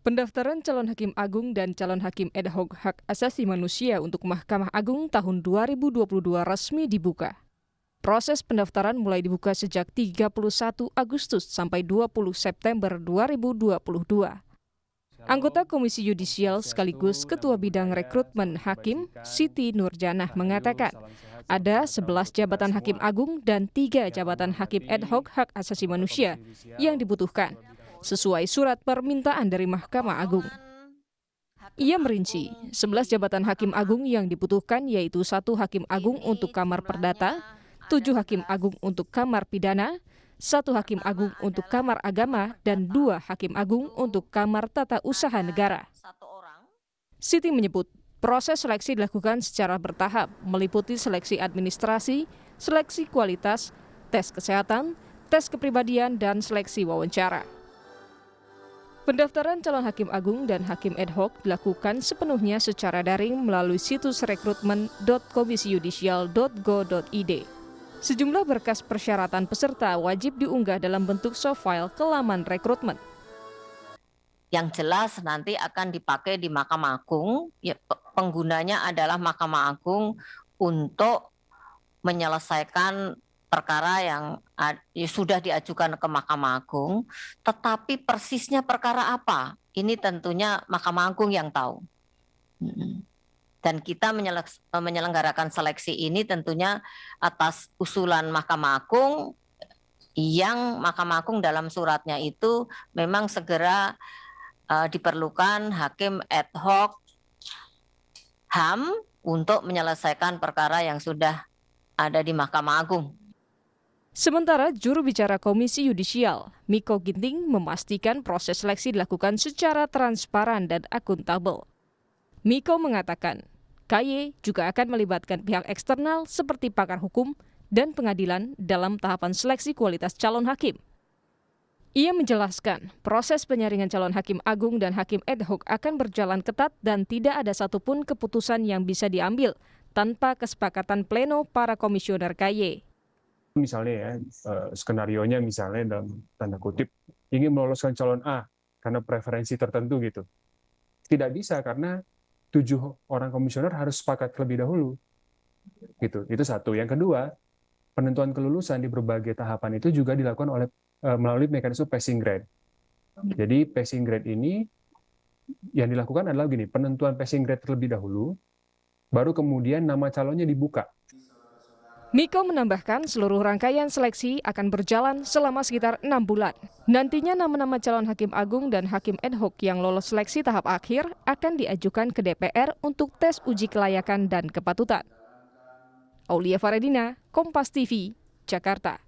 Pendaftaran calon hakim agung dan calon hakim ad hoc hak asasi manusia untuk Mahkamah Agung tahun 2022 resmi dibuka. Proses pendaftaran mulai dibuka sejak 31 Agustus sampai 20 September 2022. Anggota Komisi Yudisial sekaligus Ketua Bidang Rekrutmen Hakim, Siti Nurjanah mengatakan, ada 11 jabatan hakim agung dan 3 jabatan hakim ad hoc hak asasi manusia yang dibutuhkan, sesuai surat permintaan dari Mahkamah Agung. Ia merinci, 11 jabatan hakim agung yang dibutuhkan yaitu 1 hakim agung untuk Kamar Perdata, 7 hakim agung untuk Kamar Pidana, 1 hakim agung untuk Kamar Agama, dan 2 hakim agung untuk Kamar Tata Usaha Negara. Siti menyebut, proses seleksi dilakukan secara bertahap, meliputi seleksi administrasi, seleksi kualitas, tes kesehatan, tes kepribadian, dan seleksi wawancara. Pendaftaran calon hakim agung dan hakim ad hoc dilakukan sepenuhnya secara daring melalui situs rekrutmen.komisiyudisial.go.id. Sejumlah berkas persyaratan peserta wajib diunggah dalam bentuk soft file ke laman rekrutmen. Yang jelas nanti akan dipakai di Mahkamah Agung, ya, penggunanya adalah Mahkamah Agung untuk menyelesaikan perkara yang sudah diajukan ke Mahkamah Agung, tetapi persisnya perkara apa, ini tentunya Mahkamah Agung yang tahu. Dan kita menyelenggarakan seleksi ini tentunya atas usulan Mahkamah Agung, yang Mahkamah Agung dalam suratnya itu memang segera diperlukan hakim ad hoc HAM untuk menyelesaikan perkara yang sudah ada di Mahkamah Agung. Sementara juru bicara Komisi Yudisial, Miko Ginting, memastikan proses seleksi dilakukan secara transparan dan akuntabel. Miko mengatakan, KY juga akan melibatkan pihak eksternal seperti pakar hukum dan pengadilan dalam tahapan seleksi kualitas calon hakim. Ia menjelaskan, proses penyaringan calon hakim agung dan hakim ad hoc akan berjalan ketat dan tidak ada satupun keputusan yang bisa diambil tanpa kesepakatan pleno para komisioner KY. Misalnya ya, skenarionya misalnya dalam tanda kutip ingin meloloskan calon A karena preferensi tertentu gitu. Tidak bisa karena 7 orang komisioner harus sepakat terlebih dahulu. Gitu. Itu satu. Yang kedua, penentuan kelulusan di berbagai tahapan itu juga dilakukan melalui mekanisme passing grade. Jadi passing grade ini yang dilakukan adalah gini, penentuan passing grade terlebih dahulu, baru kemudian nama calonnya dibuka. Miko menambahkan seluruh rangkaian seleksi akan berjalan selama sekitar 6 bulan. Nantinya nama-nama calon hakim agung dan hakim ad hoc yang lolos seleksi tahap akhir akan diajukan ke DPR untuk tes uji kelayakan dan kepatutan. Aulia Faredina, Kompas TV, Jakarta.